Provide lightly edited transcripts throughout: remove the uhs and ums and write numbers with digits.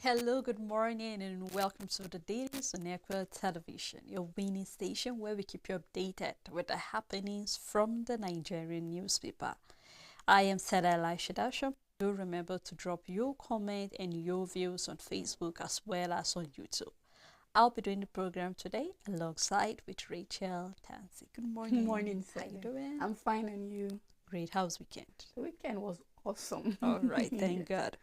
Hello, good morning, and welcome to the Dailies on Equa Television, your winning station where we keep you updated with the happenings from the Nigerian newspaper. I am Sada Elisha. Do remember to drop your comment and your views on Facebook as well as on YouTube. I'll be doing the program today alongside with Rachel Tansy. Good Good morning. morning, How you Sally. doing? I'm fine, and you? Great. How's weekend? The weekend was awesome. All right, thank Yes. God.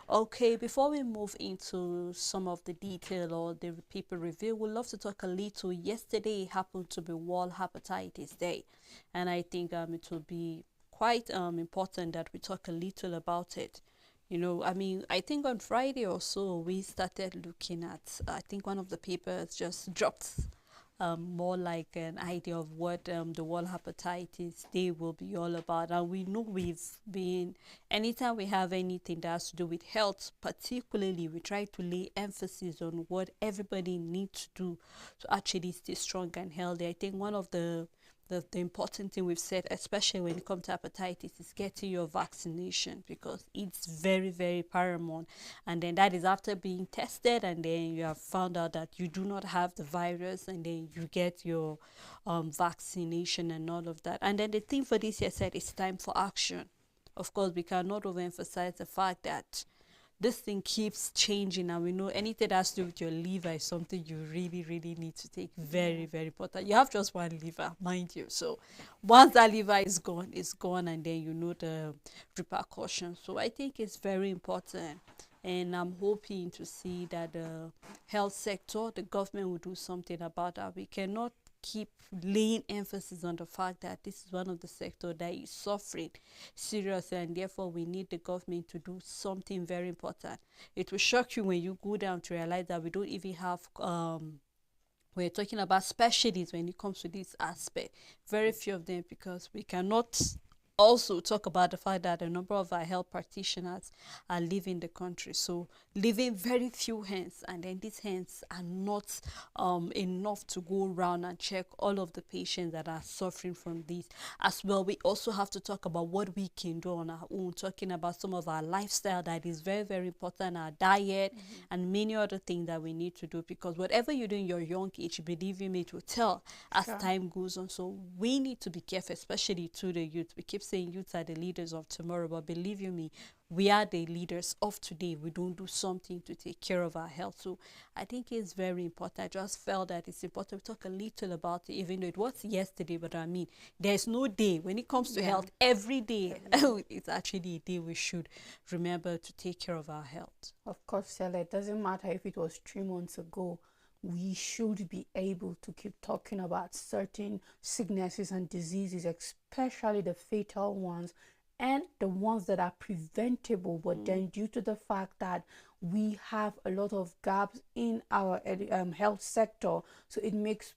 Okay, before we move into some of the detail or the paper review, we'd love to talk a little. Yesterday happened to be World Hepatitis Day, and I think it will be quite important that we talk a little about it. I think on Friday or so we started looking at. I think one of the papers just dropped more like an idea of what the World Hepatitis Day will be all about. And we know anytime we have anything that has to do with health, particularly, we try to lay emphasis on what everybody needs to do to actually stay strong and healthy. I think one of the important thing we've said, especially when it comes to hepatitis, is getting your vaccination because it's very, very paramount. And then that is after being tested, and then you have found out that you do not have the virus, and then you get your vaccination and all of that. And then the thing for this year said it's time for action. Of course, we cannot overemphasize the fact that this thing keeps changing, and we know anything that has to do with your liver is something you really, really need to take very, Yeah. very important. You have just one liver, mind you. So once that liver is gone, it's gone, and then you know the repercussions. So I think it's very important. And I'm hoping to see that the health sector, the government will do something about that. We cannot keep laying emphasis on the fact that this is one of the sector that is suffering seriously, and therefore we need the government to do something very important. It will shock you when you go down to realize that we don't even have we're talking about specialists when it comes to this aspect. Very few of them, because we cannot also talk about the fact that a number of our health practitioners are leaving the country. So leaving very few hands, and then these hands are not enough to go around and check all of the patients that are suffering from this. As well, we also have to talk about what we can do on our own, talking about some of our lifestyle that is very, very important, our diet, and many other things that we need to do, because whatever you do in your young age, believe me, it will tell as Sure. time goes on. So we need to be careful, especially to the youth. We keep saying youth are the leaders of tomorrow, but believe you me, we are the leaders of today. We don't do something to take care of our health. So I think it's very important. I just felt that it's important to talk a little about it, even though it was yesterday. But I mean, there's no day when it comes to Yeah. health. Every day, Every day. it's actually a day we should remember to take care of our health. Of course, Sally, it doesn't matter if it was 3 months ago. We should be able to keep talking about certain sicknesses and diseases, especially the fatal ones and the ones that are preventable. But Mm, then, due to the fact that we have a lot of gaps in our health sector, so it makes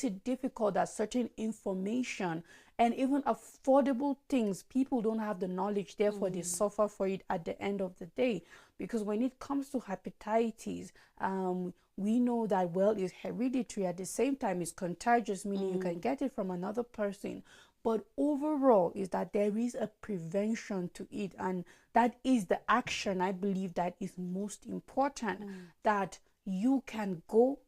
it difficult that certain information and even affordable things, people don't have the knowledge, therefore they mm, suffer for it at the end of the day. Because when it comes to hepatitis, we know that, well, it's hereditary, at the same time it's contagious, meaning you can mm, get it from another person. But overall is that there is a prevention to it, and that is the action I believe that is most important, mm, that you can go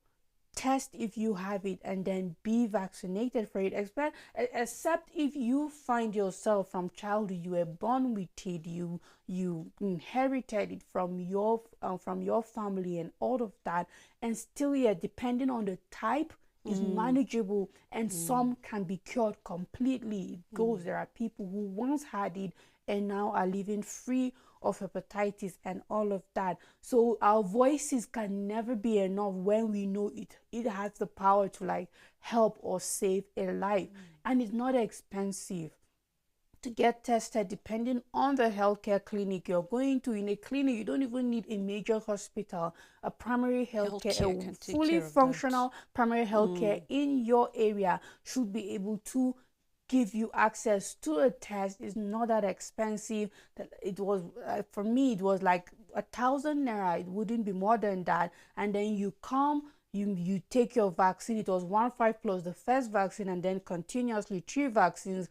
test if you have it and then be vaccinated for it. Except if you find yourself from childhood, you were born with it, you inherited it from your family and all of that, and still, yeah, depending on the type, is mm, manageable, and mm, some can be cured completely. It mm. goes. There are people who once had it and now are living free of hepatitis and all of that. So our voices can never be enough when we know it has the power to like help or save a life, and it's not expensive to get tested. Depending on the healthcare clinic you're going to, in a clinic you don't even need a major hospital, a primary healthcare, Healthcare a can take fully care of that. functional primary healthcare Mm, in your area should be able to give you access to a test. Is not that expensive. That it was, for me it was like 1,000 naira, it wouldn't be more than that, and then you come, you take your vaccine. It was 1 5 plus the first vaccine, and then continuously 3 vaccines.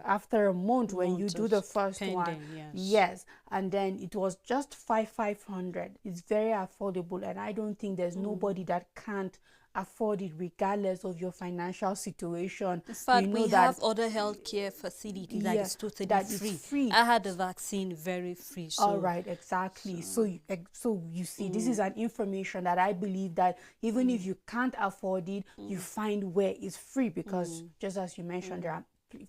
After a month, when you Months do of the first one, pending, yes. yes, and then it was just 500. It's very affordable, and I don't think there's nobody that can't afford it regardless of your financial situation. In We fact, know we that, have other healthcare facilities that yeah, is totally that it's free. free. I had the vaccine very free, All so right, exactly. So, so so you see, this is an information that I believe that even if you can't afford it, you find where it's free, because just as you mentioned, there are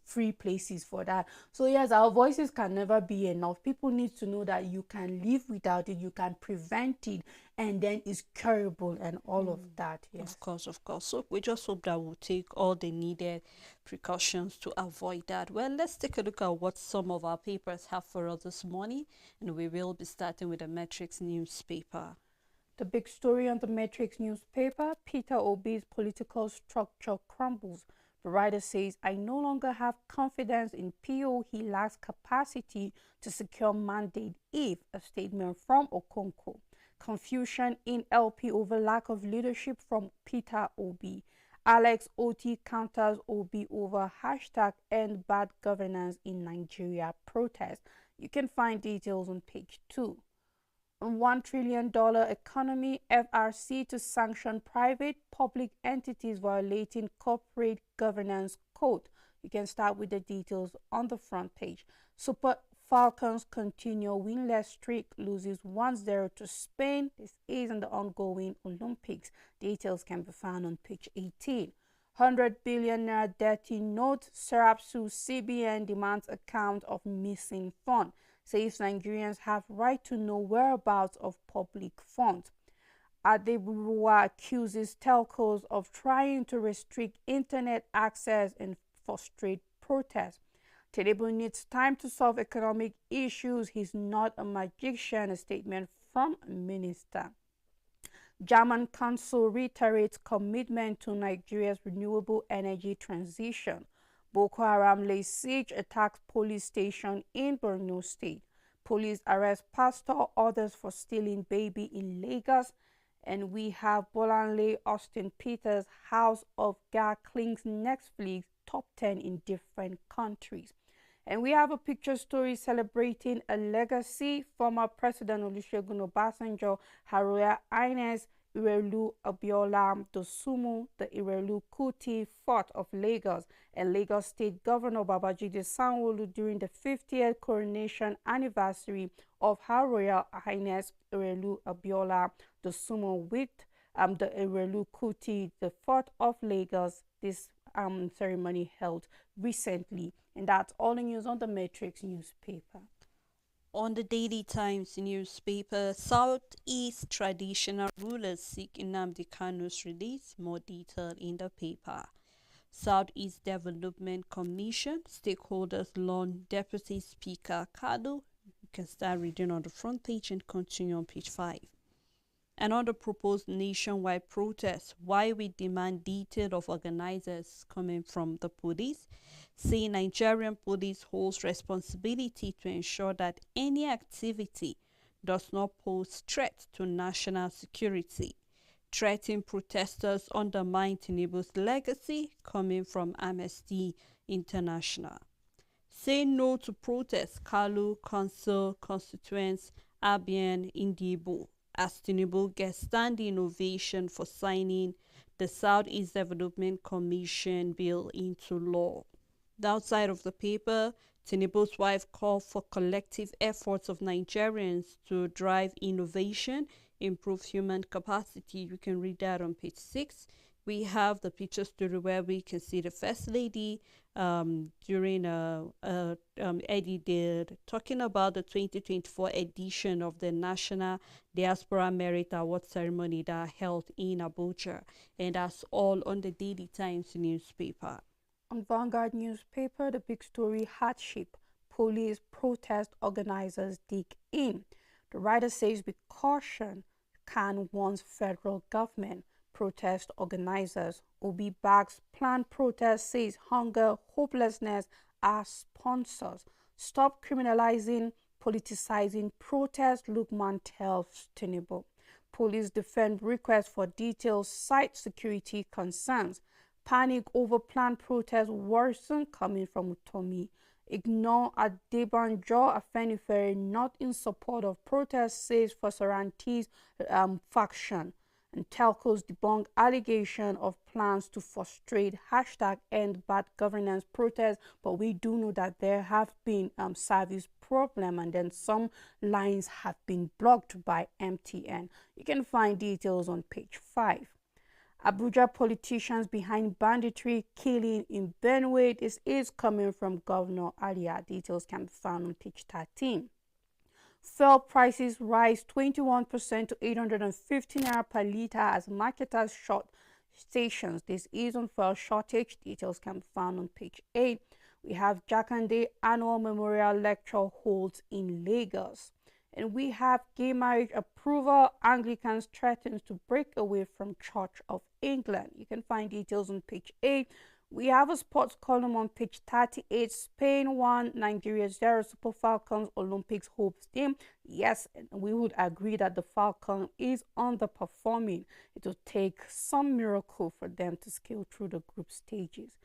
free places for that. So yes, our voices can never be enough. People need to know that you can live without it, you can prevent it, and then it's curable and all of that. Yes. of course, of course. So we just hope that we'll take all the needed precautions to avoid that. Well, let's take a look at what some of our papers have for us this morning, and we will be starting with the Metrics newspaper. The big story on the Matrix newspaper: Peter Obi's political structure crumbles. The writer says, I no longer have confidence in PO. He lacks capacity to secure mandate if, a statement from Okonkwo. Confusion in LP over lack of leadership from Peter Obi. Alex Oti counters Obi over hashtag end bad governance in Nigeria protest. You can find details on page 2. $1 trillion economy, FRC to sanction private public entities violating corporate governance code. You can start with the details on the front page. Super Falcons continue winless streak, loses 1-0 to Spain. This is in the ongoing Olympics. Details can be found on page 18. 100 billion naira dirty note, Serap sues CBN, demands account of missing fund. Says Nigerians have right to know whereabouts of public funds. Adeburuwa accuses telcos of trying to restrict internet access and frustrate protests. Tinubu needs time to solve economic issues. He's not a magician, a statement from a minister. German Council reiterates commitment to Nigeria's renewable energy transition. Boko Haram lays siege, attacks police station in Borno State. Police arrest pastor, others for stealing baby in Lagos. And we have Bolanle Austin Peters, House of God clings Netflix top 10 in different countries. And we have a picture story celebrating a legacy. Former President Olusegun Obasanjo, Her Royal Highness Irelu Abiola Dosumu, the Irelu Kuti Fort of Lagos, and Lagos State Governor Babajide Sanwo-Olu during the 50th coronation anniversary of Her Royal Highness Irelu Abiola Dosumu with the Irelu Kuti, the Fort of Lagos. This ceremony held recently. And that's all the news on the Matrix newspaper. On the Daily Times newspaper, Southeast traditional rulers seek Nnamdi Kanu's release. More detail in the paper. Southeast Development Commission, stakeholders launch Deputy Speaker Kadu. You can start reading on the front page and continue on page 5. And on the proposed nationwide protest, why we demand detail of organizers coming from the police, saying Nigerian police holds responsibility to ensure that any activity does not pose threat to national security. Threatening protesters undermine Tinubu's legacy, coming from Amnesty International. Say no to protests, Kalu, Council, Constituents, Abian, Indibu. As Tinubu gets standing ovation for signing the Southeast Development Commission bill into law. The outside of the paper, Tinubu's wife called for collective efforts of Nigerians to drive innovation, improve human capacity. You can read that on page 6. We have the picture story where we can see the First Lady during Eddie did talking about the 2024 edition of the National Diaspora Merit Award ceremony that held in Abuja. And that's all on the Daily Times newspaper. On Vanguard newspaper, the big story: hardship, police protest organizers dig in. The writer says, with caution, Khan warns federal government. Protest organizers: Obi backs planned protest, says hunger, hopelessness are sponsors. Stop criminalizing, politicizing protest, Lukman tells Tinubu. Police defend request for details, cite security concerns. Panic over planned protest worsen coming from Utomi. Ignore Adebanjo Afenifere not in support of protest, says Fosaranti's faction. And telcos debunk allegation of plans to frustrate hashtag end bad governance protests, but we do know that there have been service problem, and then some lines have been blocked by MTN. You can find details on page 5. Abuja politicians behind banditry killing in Benue. This is coming from Governor Alia. Details can be found on page 13. Fuel prices rise 21% to 850 naira per litre as marketers short stations. This is on fuel shortage. Details can be found on page 8. We have Jakande Annual Memorial Lecture holds in Lagos. And we have gay marriage approval. Anglicans threatens to break away from Church of England. You can find details on page 8. We have a sports column on page 38. Spain 1, Nigeria 0. Super Falcons Olympics hopes team. Yes, we would agree that the Falcon is underperforming. It will take some miracle for them to scale through the group stages.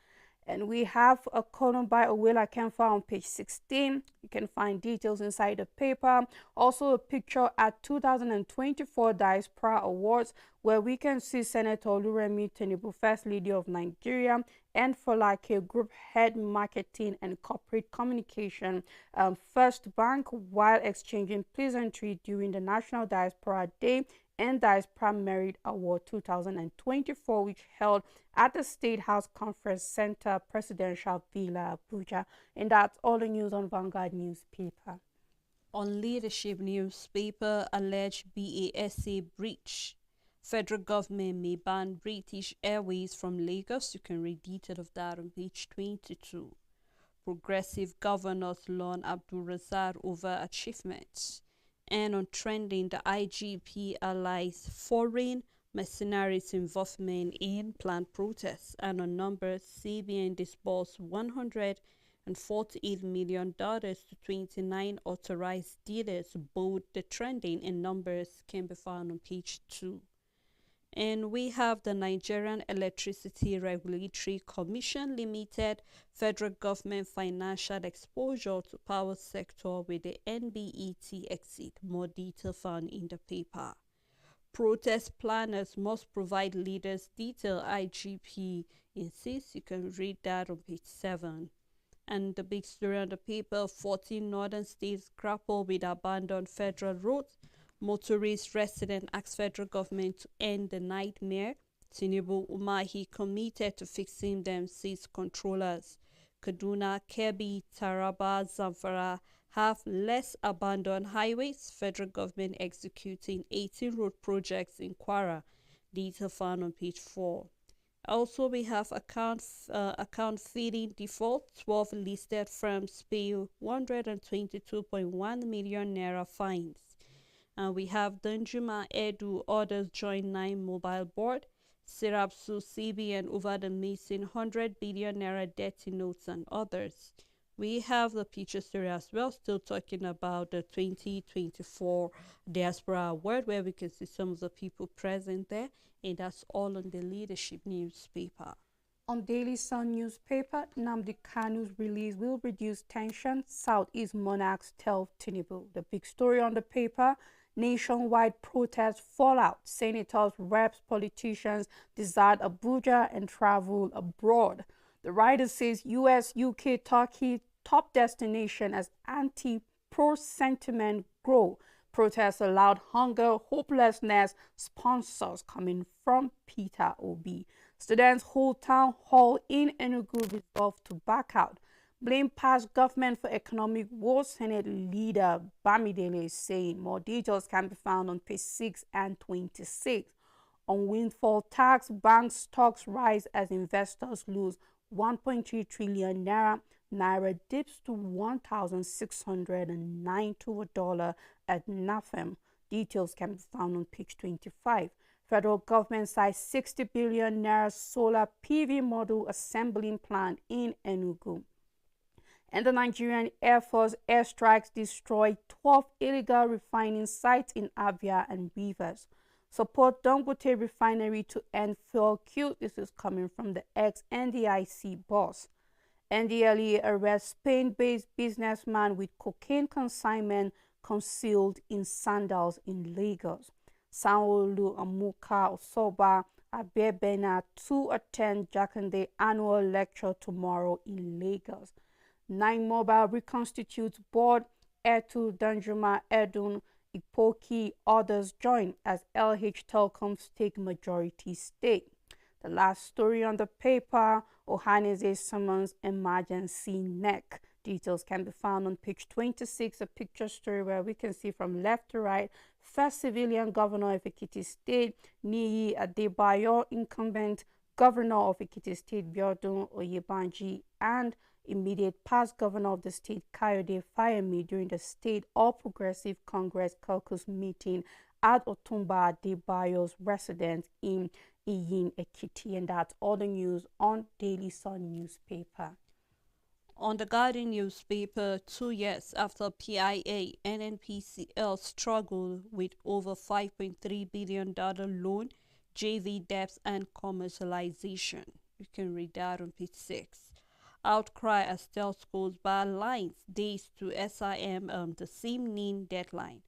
And we have a column by Owela Kemfa on page 16. You can find details inside the paper. Also a picture at 2024 Diaspora Awards, where we can see Senator Oluremi Tinubu, First Lady of Nigeria, and Folake Group Head Marketing and Corporate Communication, First Bank, while exchanging pleasantry during the National Diaspora Day and Diaspora Merit Award 2024, which held at the State House Conference Center, Presidential Villa, Abuja. And that's all the news on Vanguard newspaper. On Leadership newspaper, alleged BASA breach. Federal government may ban British Airways from Lagos. You can read detail of that on page 22. Progressive governors learn Abdul Razak over achievements. And on trending, the IGP allies foreign mercenaries' involvement in planned protests. And on numbers, CBN disbursed $148 million to 29 authorized dealers. Both the trending and numbers can be found on page 2. And we have the Nigerian Electricity Regulatory Commission Limited federal government financial exposure to power sector with the NBET exit. More detail found in the paper. Protest planners must provide leaders detail, IGP insists. You can read that on page 7. And the big story on the paper, 14 northern states grapple with abandoned federal roads. Motorist resident asked federal government to end the nightmare. Tinubu Umahi committed to fixing them, says controllers. Kaduna, Kebbi, Taraba, Zamfara have less abandoned highways. Federal government executing 18 road projects in Kwara. Detail found on page 4. Also, we have account feeding default. 12 listed firms pay 122.1 million naira fines. And we have Danjuma Edu orders join 9 mobile board. Sirapsu CBN over the missing 100 billion naira dirty notes and others. We have the picture story as well, still talking about the 2024 Diaspora Award, where we can see some of the people present there. And that's all on the Leadership newspaper. On Daily Sun newspaper, Nnamdi Kanu's release will reduce tension, Southeast monarchs tell Tinubu. The big story on the paper, nationwide protest fallout. Senators, reps, politicians desert Abuja and travel abroad. The writer says US, UK, Turkey top destination as anti-pro sentiment grow. Protests allowed hunger, hopelessness, sponsors coming from Peter Obi. Students hold town hall in Enugu resolved to back out. Blame past government for economic woes, Senate leader Bamidele is saying. More details can be found on page 6 and 26. On windfall tax, bank stocks rise as investors lose 1.3 trillion naira. Naira dips to 1,609 to a dollar at NAFEM. Details can be found on page 25. Federal government size 60 billion naira solar PV module assembling plant in Enugu. And the Nigerian Air Force airstrikes destroyed 12 illegal refining sites in Abia and Rivers. Support Dangote refinery to end fuel queue. This is coming from the ex-NDIC boss. NDLE arrests Spain-based businessman with cocaine consignment concealed in sandals in Lagos. Sanwo-Olu Amuka Osoba Abebena to attend Jakande annual lecture tomorrow in Lagos. Nine Mobile reconstitutes board. Etu Danjuma Edun Ipoki others join as LH Telecoms take majority stake. The last story on the paper, Ohaneze summons emergency neck. Details can be found on page 26, a picture story where we can see from left to right, first civilian governor of Ekiti State, Niyi Adebayo, incumbent governor of Ekiti State, Biodun Oyebanji, and immediate past governor of the state, Kayode Fayemi, during the State All Progressive Congress caucus meeting at Otumba Adebayo's residence in Iyin Ekiti. And that's all the news on Daily Sun newspaper. On the Guardian newspaper, 2 years after PIA, NNPCL struggled with over $5.3 billion loan, JV debts and commercialization. You can read that on page 6. Outcry as telcos bar lines days to SIM the SIM NIN deadline.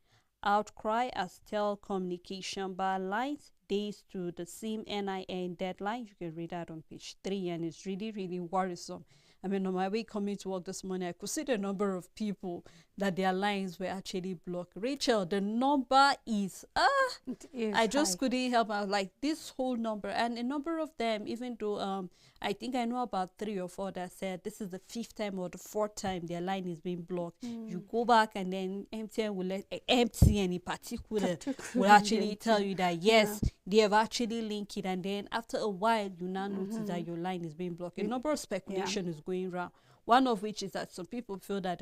Outcry as telecommunication bar lines days to the SIM NIN deadline. You can read that on page 3, and it's really, really worrisome. I mean, on my way coming to work this morning, I could see the number of people that their lines were actually blocked. Rachel, the number is, I just high. couldn't help. I was like, this whole number, and a number of them, even though I think I know about 3 or 4 that said this is the 5th time or the 4th time their line is being blocked. You go back and then MTN will let MTN in particular will actually tell you that yes, they have actually linked it, and then after a while you now notice that your line is being blocked. A number of speculation is going around. One of which is that some people feel that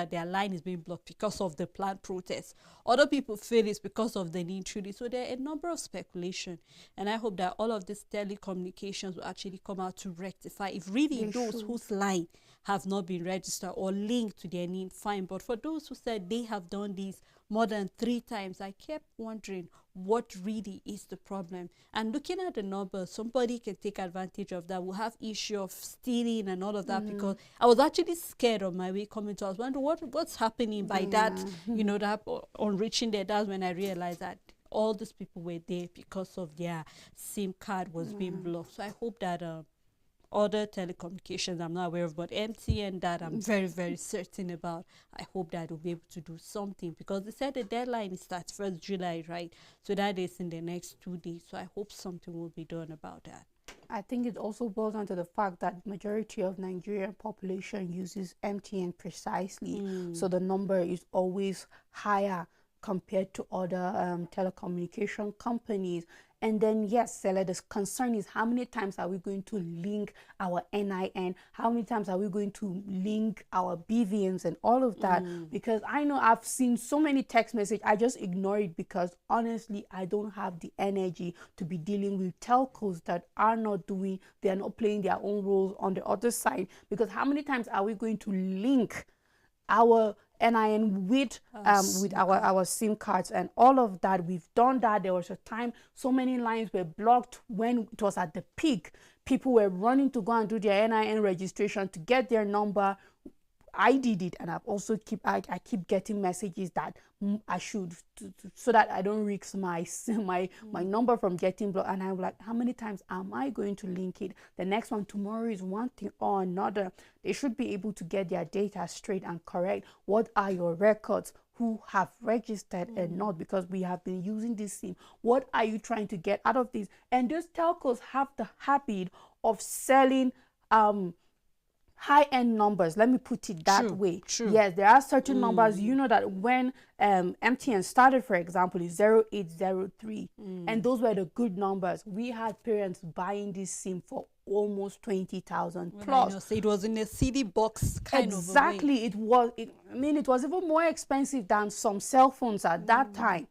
their line is being blocked because of the planned protests. Other people feel it's because of the need truly. So there are a number of speculation, and I hope that all of these telecommunications will actually come out to rectify. If really those whose line have not been registered or linked to their need, fine. But for those who said they have done this more than 3 times, I kept wondering what really is the problem. And looking at the numbers, somebody can take advantage of that. We'll have issue of stealing and all of that, because I was actually scared on my way coming to. I was wondering what's happening by that, that on reaching there. That's when I realized that all these people were there because of their SIM card was being blocked. So I hope that other telecommunications I'm not aware of, but MTN that I'm very, very certain about, I hope that we'll be able to do something, because they said the deadline starts 1st July, right? So that is in the next 2 days. So I hope something will be done about that. I think it also boils down to the fact that majority of Nigerian population uses MTN precisely. So the number is always higher compared to other telecommunication companies. And then, yes, Sela, the concern is how many times are we going to link our NIN? How many times are we going to link our BVNs and all of that? Because I know I've seen so many text messages, I just ignore it because honestly, I don't have the energy to be dealing with telcos that are not doing, they are not playing their own roles on the other side. Because how many times are we going to link our NIN with our SIM cards and all of that? We've done that. There was a time so many lines were blocked when it was at the peak. People were running to go and do their NIN registration to get their number. I did it, and I've also I keep getting messages that I should so that I don't risk my number from getting blocked. And I'm like, how many times am I going to link it? The next one tomorrow is one thing or another. They should be able to get their data straight and correct. What are your records? Who have registered and not, because we have been using this SIM. What are you trying to get out of this? And those telcos have the habit of selling high-end numbers, let me put it that way. Yes, there are certain numbers, that when MTN started, for example, is 0803, and those were the good numbers. We had parents buying this SIM for almost 20,000 plus. So it was in a CD box kind of exactly. It was. It was even more expensive than some cell phones at that time.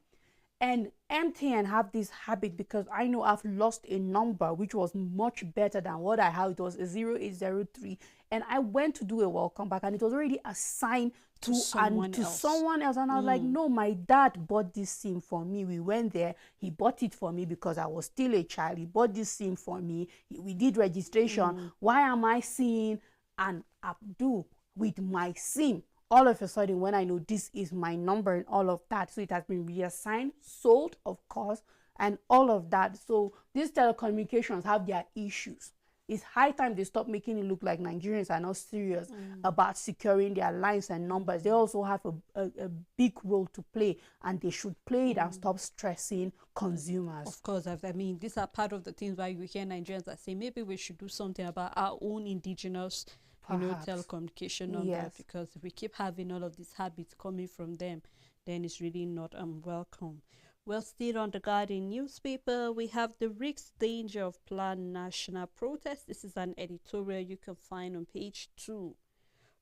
And MTN have this habit, because I know I've lost a number which was much better than what I had. It was a 0803, and I went to do a welcome back, and it was already assigned To to and someone to else. someone else. And I was like, no, my dad bought this SIM for me. We went there, he bought it for me because I was still a child. He bought this SIM for me. We did registration. Why am I seeing an Abdul with my SIM all of a sudden when I know this is my number and all of that? So it has been reassigned, sold, of course, and all of that. So these telecommunications have their issues. It's high time they stop making it look like Nigerians are not serious about securing their lines and numbers. They also have a big role to play, and they should play it and stop stressing consumers. Of course, I mean, these are part of the things why you hear Nigerians that say maybe we should do something about our own indigenous, Perhaps. telecommunication numbers, Yes. because if we keep having all of these habits coming from them, then it's really not welcome. Well, still on the Guardian newspaper, we have the risks danger of planned national protest. This is an editorial you can find on page 2.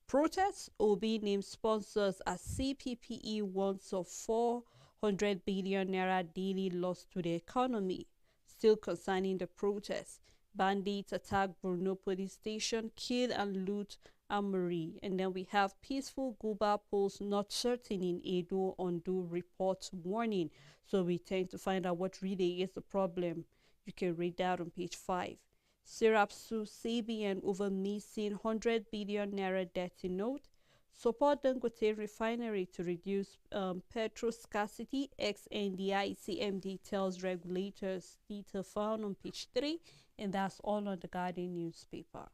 Protests, Obi named sponsors as CPPE warns of 400 billion naira daily loss to the economy. Still concerning the protests, bandits attack Borno police station, kill and loot armory. And then we have peaceful Guba polls not certain in Edo, Ondo report warning. So we tend to find out what really is the problem. You can read that on page 5. Syrup sue CBN over missing 100 billion naira dirty note. Support Dangote refinery to reduce petrol scarcity. Ex-NDI CMD tells regulators. Detail found on page 3. And that's all on the Guardian newspaper.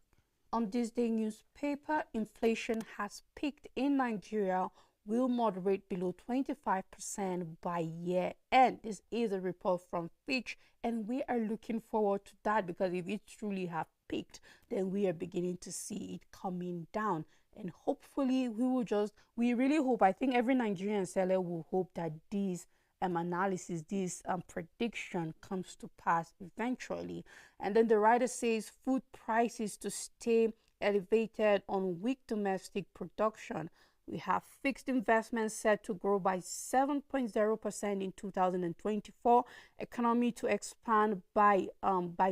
On this day newspaper, inflation has peaked in Nigeria, will moderate below 25% by year end. This is a report from Fitch, and we are looking forward to that, because if it truly have peaked, then we are beginning to see it coming down. And hopefully we really hope, I think every Nigerian seller will hope that this analysis, this prediction comes to pass eventually. And then the writer says food prices to stay elevated on weak domestic production. We have fixed investments set to grow by 7.0% in 2024. Economy to expand by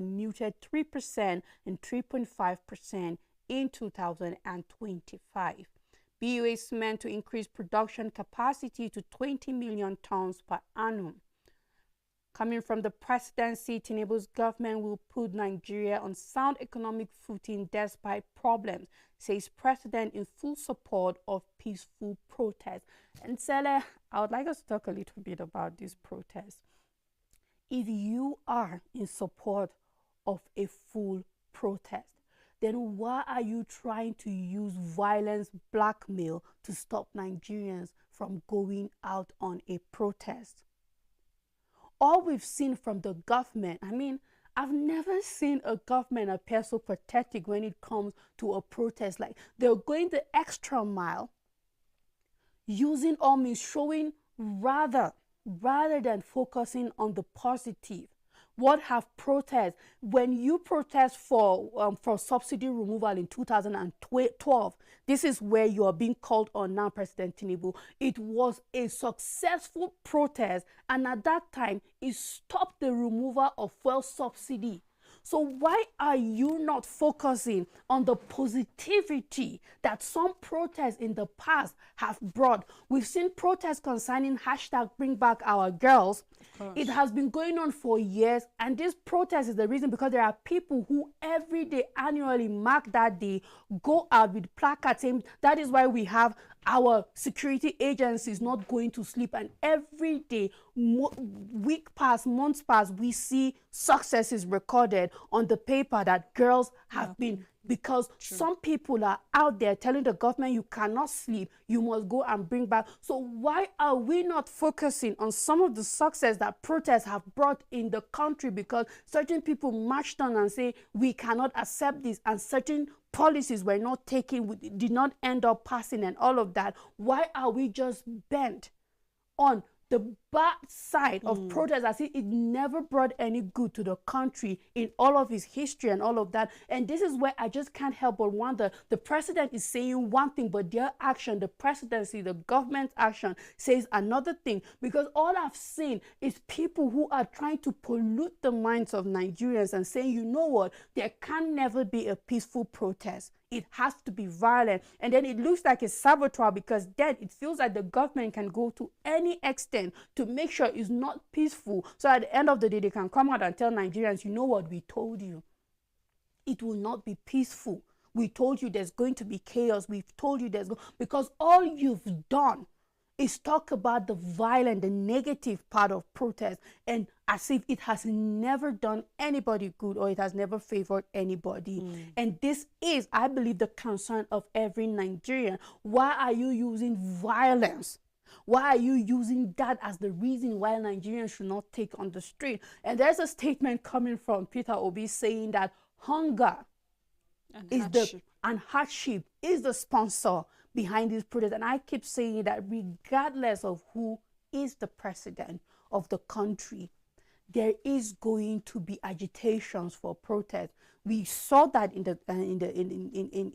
muted 3% and 3.5% in 2025. BUA is meant to increase production capacity to 20 million tons per annum. Coming from the presidency, Tinubu's government will put Nigeria on sound economic footing despite problems, says president, in full support of peaceful protests. And Sele, I would like us to talk a little bit about this protest. If you are in support of a full protest, then why are you trying to use violence, blackmail to stop Nigerians from going out on a protest? All we've seen from the government, I mean, I've never seen a government appear so pathetic when it comes to a protest. Like, they're going the extra mile, using all means, showing rather than focusing on the positive. What have protests? When you protest for subsidy removal in 2012, this is where you are being called on now, President Tinubu. It was a successful protest, and at that time, it stopped the removal of fuel subsidy. So why are you not focusing on the positivity that some protests in the past have brought? We've seen protests concerning hashtag bring back our girls. It has been going on for years, and this protest is the reason, because there are people who every day annually mark that day, go out with placards saying that is why we have our security agencies not going to sleep, and every day, week past, months past, we see successes recorded on the paper that girls have been, because some people are out there telling the government you cannot sleep, you must go and bring back. So why are we not focusing on some of the success that protests have brought in the country? Because certain people marched on and say we cannot accept this, and certain policies were not taken, did not end up passing, and all of that. Why are we just bent on the bad side of protest, as if it never brought any good to the country in all of its history and all of that. And this is where I just can't help but wonder, the president is saying one thing, but their action, the presidency, the government action says another thing. Because all I've seen is people who are trying to pollute the minds of Nigerians and saying, you know what, there can never be a peaceful protest. It has to be violent. And then it looks like a saboteur, because then it feels like the government can go to any extent to make sure it's not peaceful. So at the end of the day, they can come out and tell Nigerians, you know what, we told you. It will not be peaceful. We told you there's going to be chaos. We've told you because all you've done is talk about the violent, the negative part of protest, and as if it has never done anybody good or it has never favored anybody. And this is, I believe, the concern of every Nigerian. Why are you using violence? Why are you using that as the reason why Nigerians should not take on the street? And there's a statement coming from Peter Obi saying that hunger and hardship is the sponsor behind this protest. And I keep saying that regardless of who is the president of the country, there is going to be agitations for protest. We saw that in Muhammadu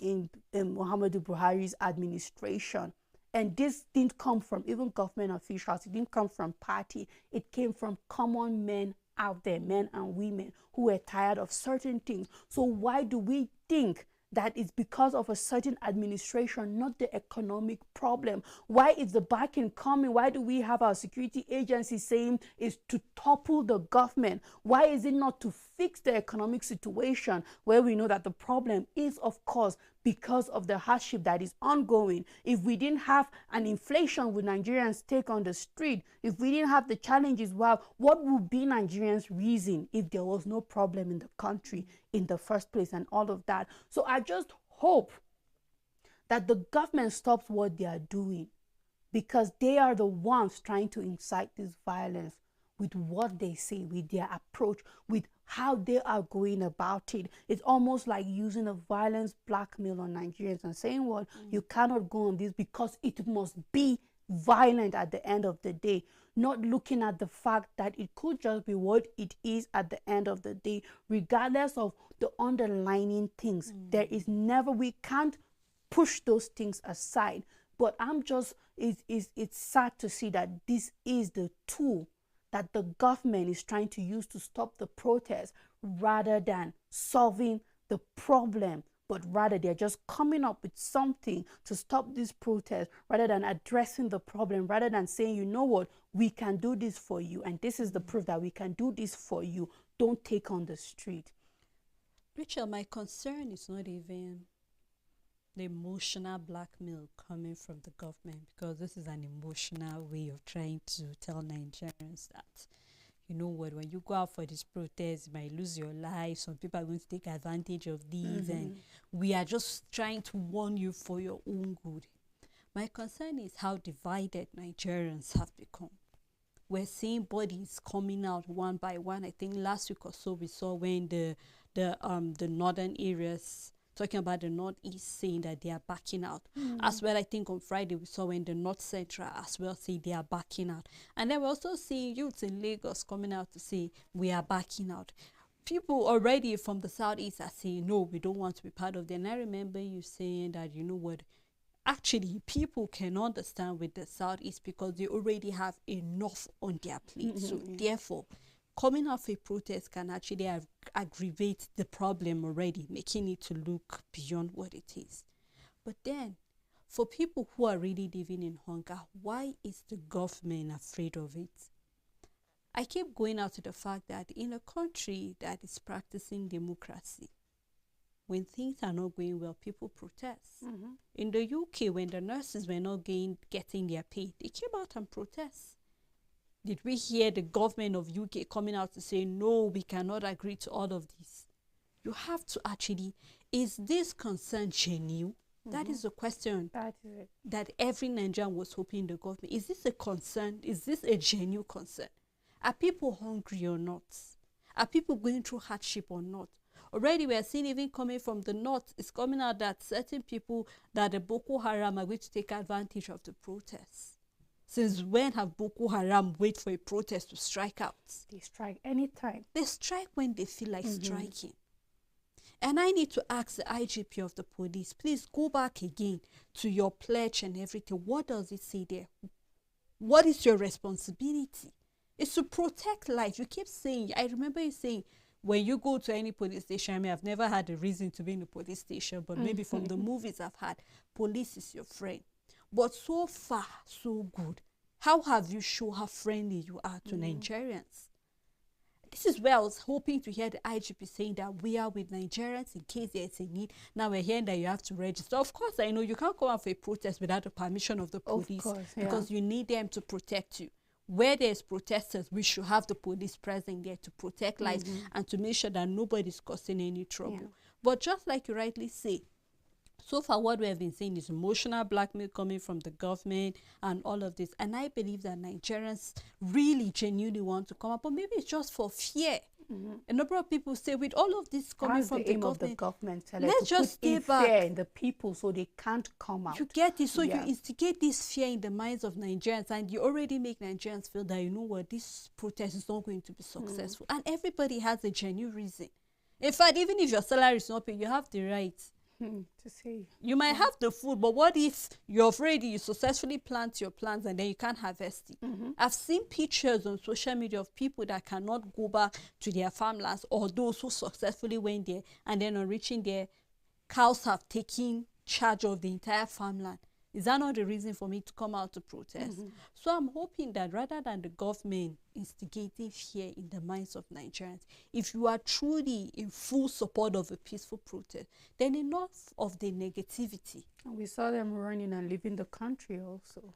Buhari's administration. And this didn't come from even government officials. It didn't come from party. It came from common men out there, men and women who were tired of certain things. So why do we think that it's because of a certain administration, not the economic problem? Why is the backing coming? Why do we have our security agencies saying is to topple the government? Why is it not to fix the economic situation, where we know that the problem is, of course, because of the hardship that is ongoing? If we didn't have an inflation, would Nigerians take on the street? If we didn't have the challenges, well, what would be Nigerians' reason if there was no problem in the country in the first place and all of that? So I just hope that the government stops what they are doing, because they are the ones trying to incite this violence with what they say, with their approach, with how they are going about it. It's almost like using a violence blackmail on Nigerians and saying, well, you cannot go on this because it must be violent at the end of the day, not looking at the fact that it could just be what it is at the end of the day, regardless of the underlying things. There is never, we can't push those things aside. But it's sad to see that this is the tool that the government is trying to use to stop the protest, rather than solving the problem. But rather they're just coming up with something to stop this protest, rather than addressing the problem, rather than saying, you know what, we can do this for you, and this is the proof that we can do this for you. Don't take on the street. Rachel, my concern is not even the emotional blackmail coming from the government, because this is an emotional way of trying to tell Nigerians that, you know what, when you go out for this protest, you might lose your life. Some people are going to take advantage of these, and we are just trying to warn you for your own good. My concern is how divided Nigerians have become. We're seeing bodies coming out one by one. I think last week or so we saw when the northern areas, talking about the northeast, saying that they are backing out. As well, I think on Friday we saw when the north central as well say they are backing out. And then we're also seeing youths in Lagos coming out to say we are backing out. People already from the southeast are saying, no, we don't want to be part of them. And I remember you saying that, you know what, actually people can understand with the southeast because they already have enough on their plate. So therefore, coming off a protest can actually aggravate the problem already, making it to look beyond what it is. But then, for people who are really living in hunger, why is the government afraid of it? I keep going out to the fact that in a country that is practicing democracy, when things are not going well, people protest. In the UK, when the nurses were not getting their pay, they came out and protest. Did we hear the government of UK coming out to say, no, we cannot agree to all of this? You have to actually, is this concern genuine? That is the question that every Nigerian was hoping the government. Is this a concern? Is this a genuine concern? Are people hungry or not? Are people going through hardship or not? Already we are seeing, even coming from the north, it's coming out that certain people, that the Boko Haram are going to take advantage of the protests. Since when have Boko Haram wait for a protest to strike out? They strike anytime. They strike when they feel like striking. And I need to ask the IGP of the police, please go back again to your pledge and everything. What does it say there? What is your responsibility? It's to protect life. You keep saying, I remember you saying, when you go to any police station, I mean, I've never had a reason to be in a police station, but maybe from the movies I've had, police is your friend. But so far, so good. How have you shown how friendly you are to Nigerians? This is where I was hoping to hear the IGP saying that we are with Nigerians in case there's a need. Now we're hearing that you have to register. Of course, I know you can't come out for a protest without the permission of the police. Of course, yeah. Because you need them to protect you. Where there's protesters, we should have the police present there to protect lives and to make sure that nobody's causing any trouble. Yeah. But just like you rightly say, so far what we have been seeing is emotional blackmail coming from the government and all of this. And I believe that Nigerians really genuinely want to come up, but maybe it's just for fear. A number of people say with all of this coming That's from the the aim of the government, government. let's to just put in stay back. fear in the people so they can't come out. You get it. So Yeah. you instigate this fear in the minds of Nigerians, and you already make Nigerians feel that, you know what, this protest is not going to be successful. And everybody has a genuine reason. In fact, even if your salary is not paid, you have the right. To say. You might have the food, but what if you successfully plant your plants and then you can't harvest it? I've seen pictures on social media of people that cannot go back to their farmlands, or those who successfully went there and then on reaching there, cows have taken charge of the entire farmland. Is that not the reason for me to come out to protest? So I'm hoping that rather than the government instigating fear in the minds of Nigerians, if you are truly in full support of a peaceful protest, then enough of the negativity. And we saw them running and leaving the country also.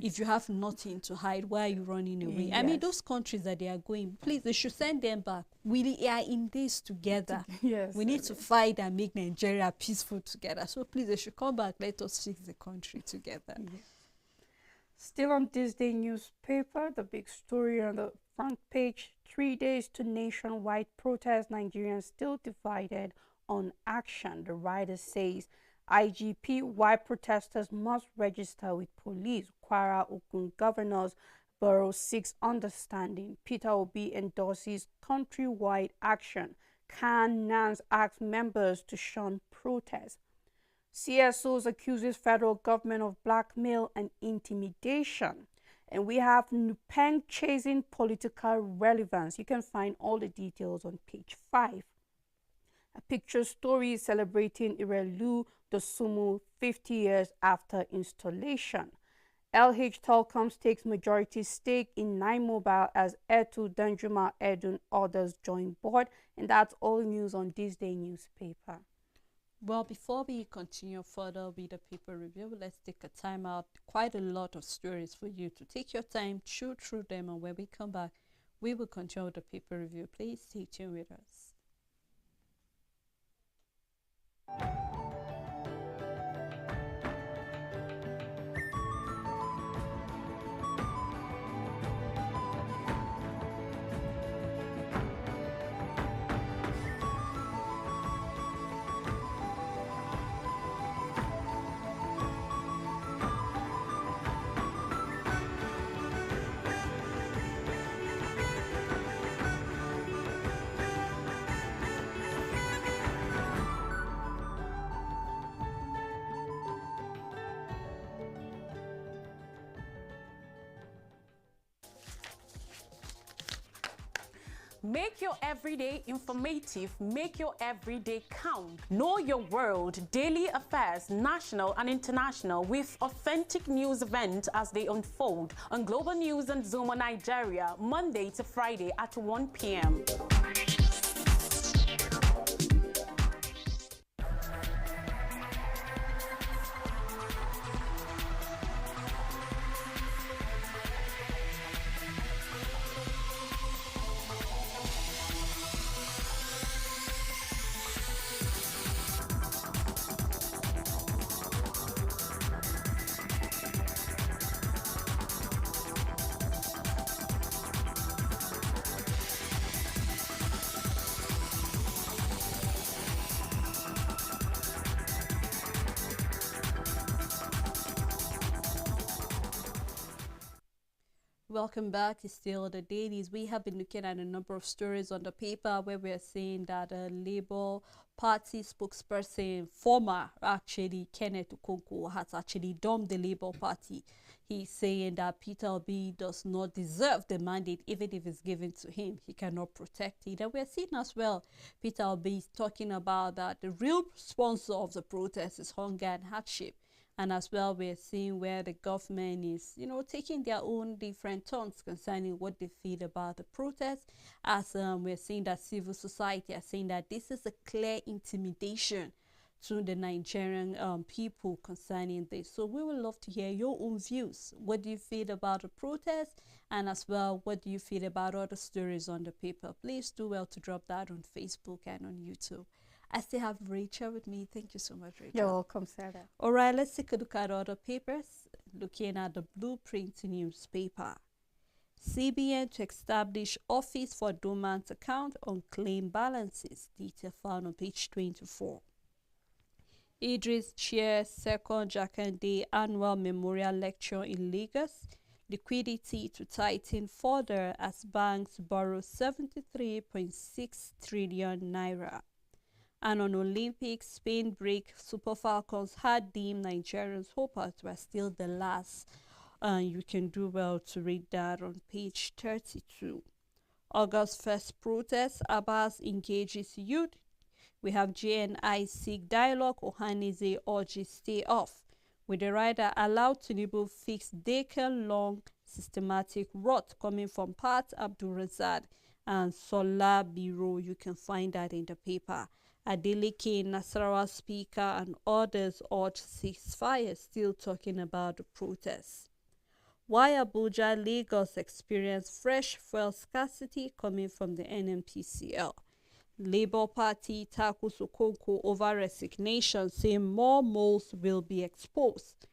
If you have nothing to hide, why are you running away? I mean, Yes. those countries that they are going, please, they should send them back. We are in this together. Yes. We need to fight and make Nigeria peaceful together. So please, they should come back. Let us fix the country together. Still on this day newspaper, the big story on the front page, 3 days to nationwide protest, Nigerians still divided on action. The writer says, IGP, why protesters must register with police. Kwara Ogun governors borough seeks understanding. Peter Obi endorses countrywide action. Can Nance asks members to shun protest. CSOs accuses federal government of blackmail and intimidation. And we have Nupeng chasing political relevance. You can find all the details on page 5. A picture story celebrating Irelu Dosumu 50 years after installation. LH Telecoms takes majority stake in Nine Mobile as Etu Danjuma Edun others join board. And that's all news on this day newspaper. Well, before we continue further with the paper review, let's take a time out. Quite a lot of stories for you to take your time, chew through them, and when we come back, we will continue with the paper review. Please stay tuned with us. Make your everyday informative, make your everyday count. Know your world, daily affairs, national and international, with authentic news events as they unfold on Global News and Zoom on Nigeria, Monday to Friday at 1 p.m. Welcome back. It's still the dailies. We have been looking at a number of stories on the paper where we are seeing that a Labour Party spokesperson, former actually Kenneth Okonkwo, has actually dumped the Labour Party. He's saying that Peter Obi does not deserve the mandate, even if it's given to him. He cannot protect it. And we're seeing as well Peter Obi is talking about that the real sponsor of the protest is hunger and hardship. And as well, we're seeing where the government is, taking their own different turns concerning what they feel about the protest. As we're seeing that civil society are saying that this is a clear intimidation to the Nigerian people concerning this. So we would love to hear your own views. What do you feel about the protest? And as well, what do you feel about other stories on the paper? Please do well to drop that on Facebook and on YouTube. I still have Rachel with me. Thank you so much, Rachel. You're welcome, Sarah. All right, let's take a look at other papers. Looking at the Blueprint newspaper. CBN to establish office for dormant account on claim balances. Detail found on page 24. Idris chairs second Jakande annual memorial lecture in Lagos. Liquidity to tighten further as banks borrow 73.6 trillion naira. And on Olympics, Spain break Super Falcons had deemed Nigerians hopers were still the last. You can do well to read that on page 32. August 1st protest, Abbas engages youth. We have JNI seek dialogue, Ohanize urges stay off. With the rider allowed Tinubu fix decade-long systematic rot coming from Pat Abdulrazak and Sola Biro. You can find that in the paper. Adeleke, Nasarawa speaker and others urge ceasefire, still talking about the protests. Why Abuja, Lagos experience fresh fuel scarcity coming from the NNPCL. Labour Party tackles Okonkwo over resignation, saying more moles will be exposed.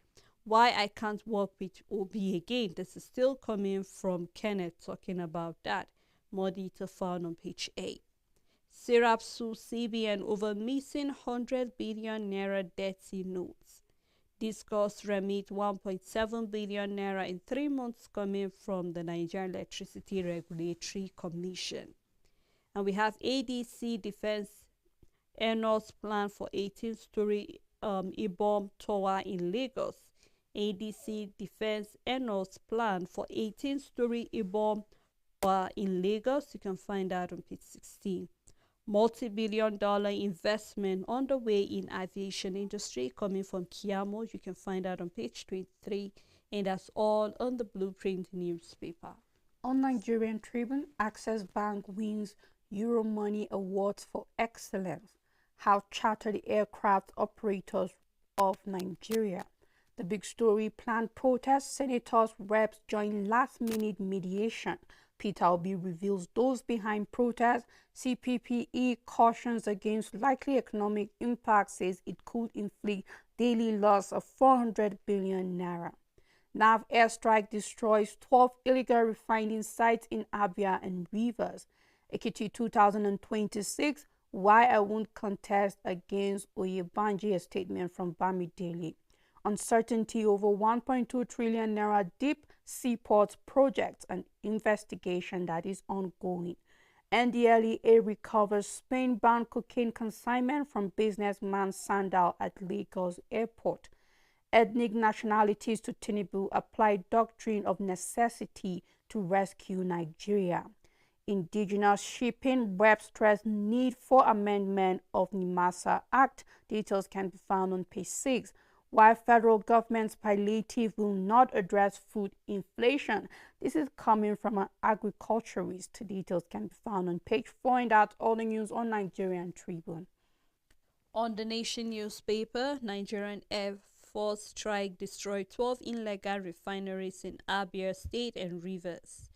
Why I can't work with Obi again. This is still coming from Kenneth talking about that. More detail found on page 8. Syrup sue CBN over missing 100 billion naira dirty notes. Discuss remit 1.7 billion naira in 3 months coming from the Nigerian Electricity Regulatory Commission. And we have ADC Defense Enos plan for 18-story Ibom Tower in Lagos. ADC Defense Enos plan for 18-story Ibom Tower in Lagos. You can find that on page 16. Multi-billion-dollar investment underway in aviation industry coming from Kiamo. You can find that on page 23, and that's all on the Blueprint newspaper. On Nigerian Tribune, Access Bank wins Euro Money Awards for Excellence. How chartered aircraft operators of Nigeria. The big story, planned protest, senators, reps join last-minute mediation. Peter Obi reveals those behind protests. CPPE cautions against likely economic impact, says it could inflict daily loss of 400 billion naira. NAV airstrike destroys 12 illegal refining sites in Abia and Rivers. Ekiti 2026, why I won't contest against Oyebanji, a statement from Bamidele. Uncertainty over 1.2 trillion naira deep seaport project, an investigation that is ongoing. NDLEA recovers Spain-bound cocaine consignment from businessman Sandal at Lagos Airport. Ethnic nationalities to Tinubu apply doctrine of necessity to rescue Nigeria. Indigenous shipping rep stress need for amendment of NIMASA Act. Details can be found on page 6. Why federal government's palliative will not address food inflation. This is coming from an agriculturist. Details can be found on page 4, and that's all the news on Nigerian Tribune. On the Nation newspaper, Nigerian Air Force strike destroyed 12 illegal refineries in Abia State and Rivers.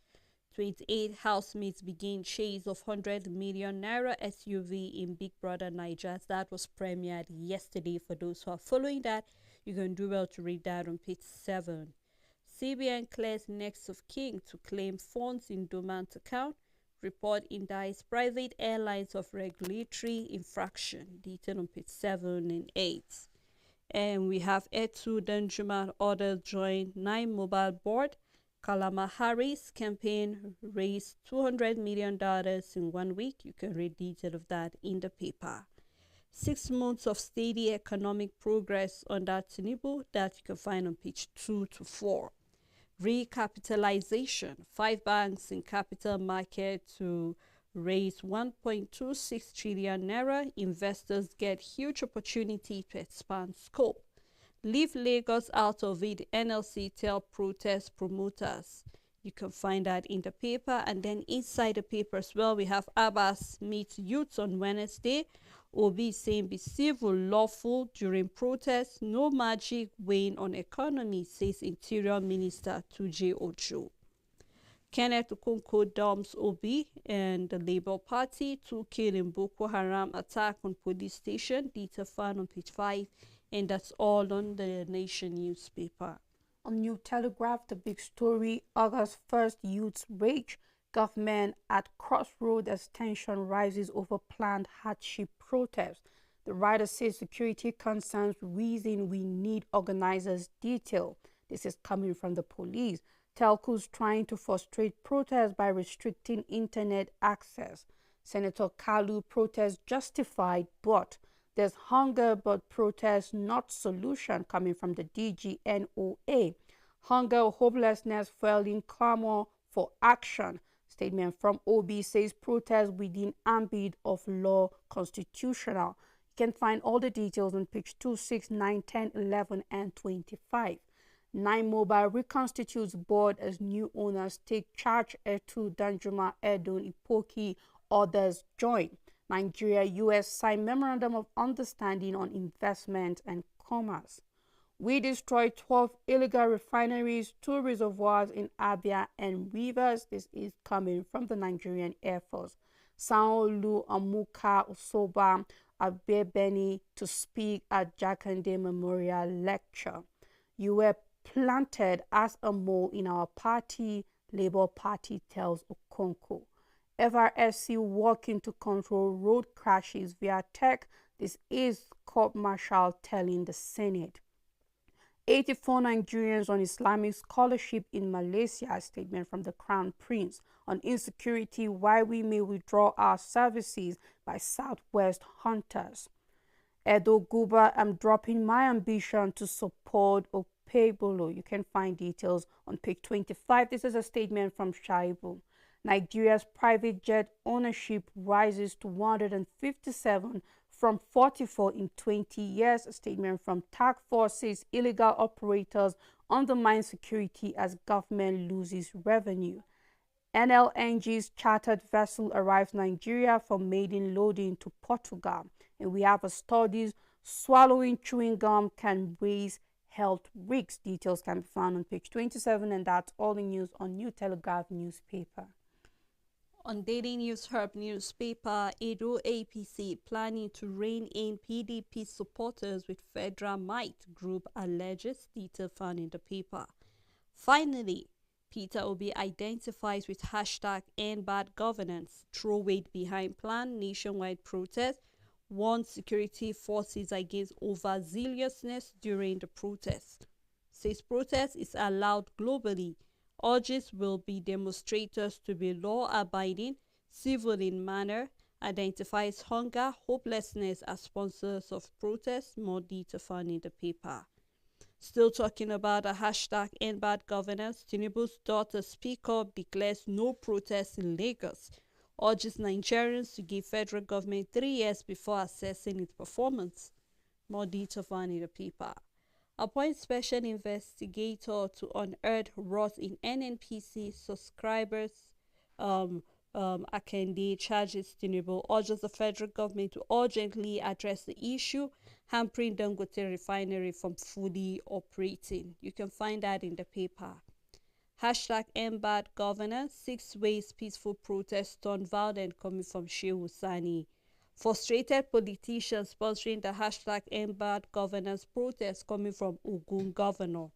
28 housemates begin chase of 100 million naira SUV in Big Brother Niger. That was premiered yesterday. For those who are following that, you can do well to read that on page 7. CBN clears next of kin to claim funds in dormant account. Report indicts private airlines of regulatory infraction. Detailed on page 7 and 8. And we have Etu Danjuma ordered join 9 mobile board. Kalama Harris campaign raised $200 million in 1 week. You can read detail of that in the paper. 6 months of steady economic progress under Tinubu that you can find on page 2 to 4. Recapitalization. 5 banks in capital market to raise 1.26 trillion naira. Investors get huge opportunity to expand scope. Leave Lagos out of it, NLC tell protest promoters. You can find that in the paper. And then inside the paper as well, we have Abbas meets youths on Wednesday. Obi saying be civil, lawful during protests. No magic weighing on economy, says Interior Minister Tuji Ojo. Kenneth Okonkwo dumps Obi and the Labour Party. 2 killed in Boko Haram attack on police station. Detail found on page 5. And that's all on the Nation newspaper. On New Telegraph, the big story, August 1st, youths rage. Government at crossroad as tension rises over planned hardship protest. The writer says security concerns reason we need organizers' detail. This is coming from the police. Telcos trying to frustrate protests by restricting internet access. Senator Kalu protest justified, but there's hunger but protest not solution, coming from the DGNOA. Hunger, hopelessness, fueling clamor for action. Statement from OB says protest within ambit of law constitutional. You can find all the details on page 2, 6, 9, 10, 11, and 25. 9 Mobile reconstitutes board as new owners take charge. Etu, Danjuma, Edun, Ipoki, others join. Nigeria-US sign memorandum of understanding on investment and commerce. We destroy 12 illegal refineries, 2 reservoirs in Abia and Rivers. This is coming from the Nigerian Air Force. Sanwo-Olu, Amuka, Osoba, Abebeni to speak at Jakande Memorial Lecture. You were planted as a mole in our party, Labour Party tells Okonkwo. FRSC working to control road crashes via tech. This is court martial telling the Senate. 84 Nigerians on Islamic scholarship in Malaysia. Statement from the Crown Prince on insecurity, why we may withdraw our services by Southwest hunters. Edo Guba, I'm dropping my ambition to support Opebolo. You can find details on page 25. This is a statement from Shaibu. Nigeria's private jet ownership rises to 157 from 44 in 20 years. A statement from TAC Force says illegal operators undermine security as government loses revenue. NLNG's chartered vessel arrives Nigeria for maiden loading to Portugal. And we have a studies, swallowing chewing gum can raise health risks. Details can be found on page 27, and that's all the news on New Telegraph newspaper. On Daily News Herb newspaper, Edo APC planning to rein in PDP supporters with federal might, group alleges. Detail found in the paper. Finally, Peter Obi identifies with hashtag End Bad Governance, throw weight behind planned nationwide protest, warns security forces against overzealousness during the protest. Says protest is allowed globally, urges will be demonstrators to be law-abiding, civil in manner, identifies hunger, hopelessness as sponsors of protests. More detail found in the paper. Still talking about a hashtag End Bad Governance, Tinubu's daughter Speak Up declares no protests in Lagos, urges Nigerians to give federal government 3 years before assessing its performance. More detail found in the paper. Appoint special investigator to unearth rot in NNPC subscribers. Akande charges Tinubu, urges the federal government to urgently address the issue, hampering Dangote refinery from fully operating. You can find that in the paper. Hashtag End Bad Governance, 6 ways peaceful protests turn violent, coming from Shehu Sani. Frustrated politicians sponsoring the hashtag End Bad Governance protest, coming from Ogun Governor.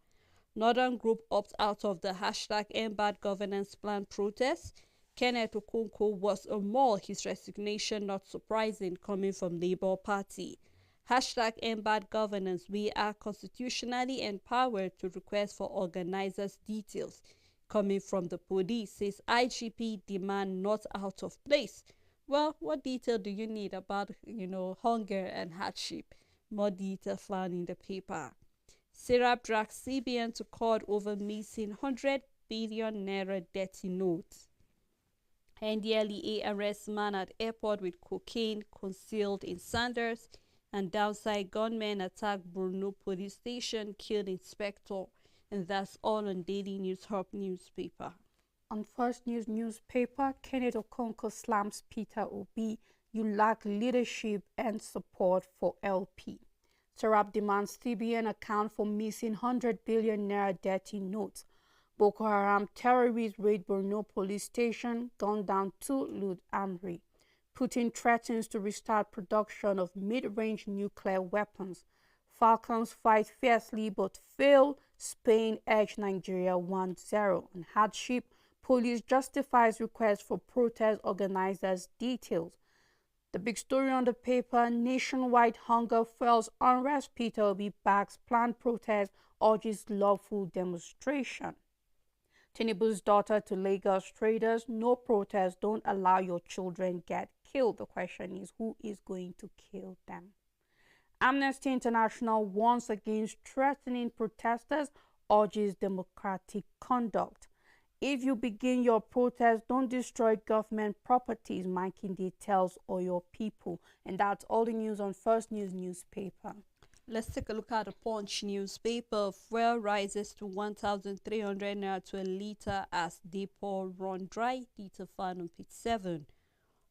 Northern Group opts out of the hashtag End Bad Governance plan protest. Kenneth Okonkwo was a mole, his resignation not surprising, coming from Labour Party. Hashtag End Bad Governance, we are constitutionally empowered to request for organizers' details, coming from the police says IGP demand not out of place. Well, what detail do you need about, hunger and hardship? More detail found in the paper. Syrup drags CBN to court over missing 100 billion naira dirty notes. NDLEA arrests man at airport with cocaine concealed in Sanders. And downside gunmen attack Brno police station, killed inspector. And that's all on Daily News Hub newspaper. On First News newspaper, Kenneth Okonkwo slams Peter Obi. You lack leadership and support for LP. Serap demands CBN account for missing 100 billion naira dirty notes. Boko Haram terrorists raid Borno police station, gun down 2 loot armory. Putin threatens to restart production of mid-range nuclear weapons. Falcons fight fiercely but fail. Spain edge Nigeria 1-0. On hardship, police justifies request for protest organizers' details. The big story on the paper, nationwide hunger fuels unrest. Peter Obi backs planned protest, urges lawful demonstration. Tinubu's daughter to Lagos traders, no protest, don't allow your children get killed. The question is, who is going to kill them? Amnesty International warns against threatening protesters, urges democratic conduct. If you begin your protest, don't destroy government properties, Mikey details or your people. And that's all the news on First News newspaper. Let's take a look at the Punch newspaper. Fuel rises to 1,300 naira to a litre as depot run dry. Detail found on page 7.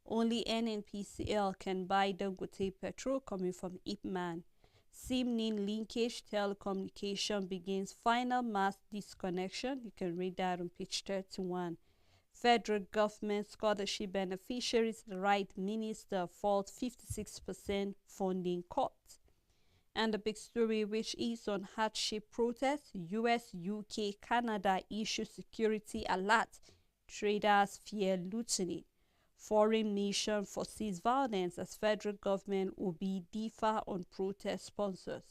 Only NNPCL can buy Dangote petrol, coming from Ipman. SIM-NIN linkage telecommunication begins final mass disconnection. You can read that on page 31. Federal government scholarship beneficiaries right minister fault 56% funding cut. And the big story, which is on hardship protests, US, UK, Canada issue security alert. Traders fear looting. Foreign mission foresees violence as federal government will be differ on protest sponsors.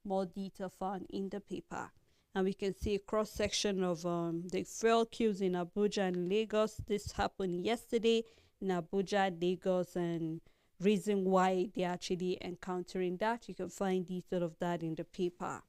More detail found in the paper. And we can see a cross-section of the fuel queues in Abuja and Lagos. This happened yesterday in Abuja, Lagos, and reason why they're actually encountering that. You can find detail of that in the paper.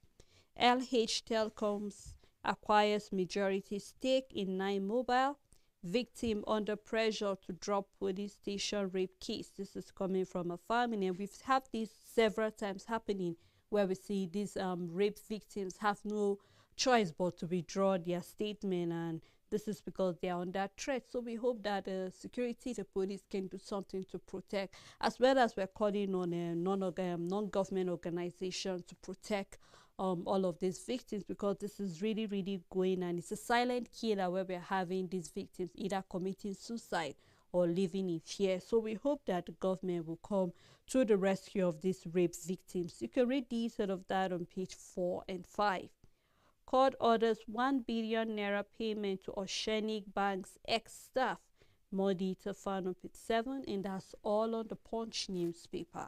LH Telecoms acquires majority stake in 9 Mobile. Victim under pressure to drop police station rape case. This is coming from a family, and we've had this several times happening where we see these rape victims have no choice but to withdraw their statement, and this is because they are under threat. So we hope that security, the police can do something to protect, as well as we're calling on non-government organizations to protect all of these victims, because this is really, really going, and it's a silent killer where we're having these victims either committing suicide or living in fear. So we hope that the government will come to the rescue of these rape victims. You can read detail of that on page 4 and 5. Court orders 1 billion naira payment to Oceanic Bank's ex-staff. More detail found on page 7, and that's all on the Punch newspaper.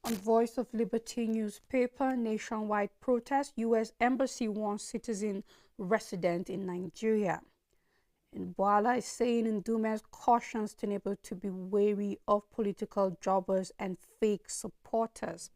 On Voice of Liberty newspaper, nationwide protest, U.S. Embassy warns citizen resident in Nigeria. And Boala is saying Ndume's cautions Tinubu to be wary of political jobbers and fake supporters.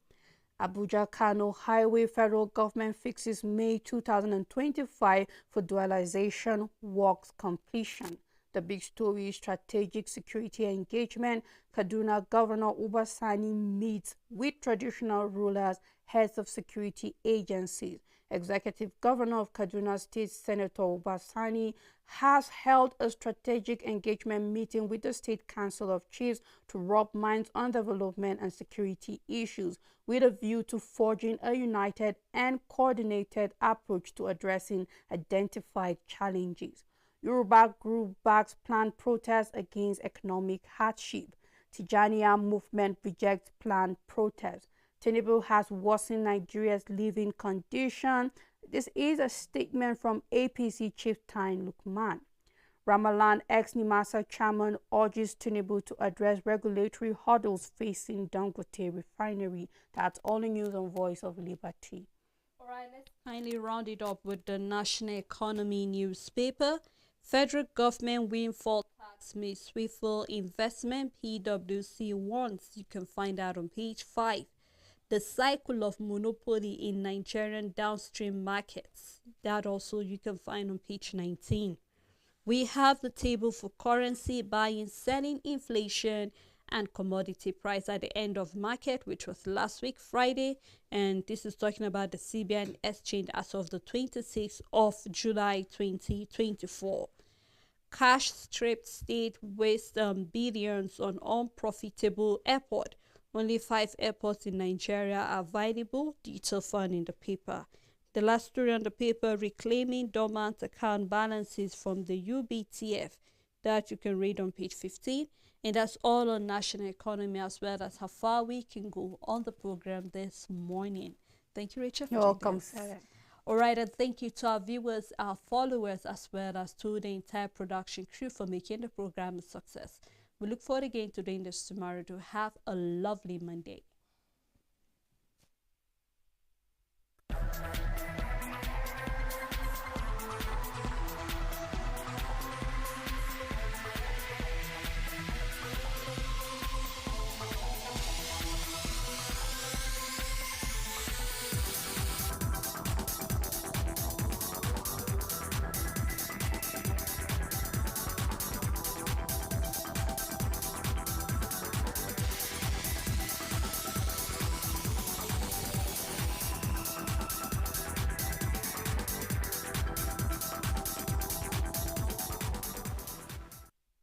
Abuja-Kano Highway federal government fixes May 2025 for dualization works completion. The big story is strategic security engagement. Kaduna Governor Uba Sani meets with traditional rulers, heads of security agencies. Executive Governor of Kaduna State, Senator Uba Sani, has held a strategic engagement meeting with the State Council of Chiefs to rub minds on development and security issues, with a view to forging a united and coordinated approach to addressing identified challenges. Yoruba group backs planned protest against economic hardship. Tijaniya movement rejects planned protest. Tinubu has worsened Nigeria's living condition. This is a statement from APC chief Tain Lukman. Ramalan ex-Nimasa chairman urges Tinubu to address regulatory hurdles facing Dangote refinery. That's all the news on Voice of Liberty. All right, let's kindly round it up with the National Economy newspaper. Federal government windfall tax may swifle investment, PwC warns. You can find that on page 5. The cycle of monopoly in Nigerian downstream markets. That also you can find on page 19. We have the table for currency, buying, selling, inflation, and commodity price at the end of market, which was last week, Friday. And this is talking about the CBN exchange as of the 26th of July 2024. Cash stripped state waste billions on unprofitable airport. Only 5 airports in Nigeria are viable. Detail found in the paper. The last story on the paper, reclaiming dormant account balances from the UBTF. That you can read on page 15. And that's all on national economy, as well as how far we can go on the program this morning. Thank you, Rachel. You're welcome, Sarah. All right, and thank you to our viewers, our followers, as well as to the entire production crew for making the program a success. We look forward again to doing this tomorrow. To have a lovely Monday.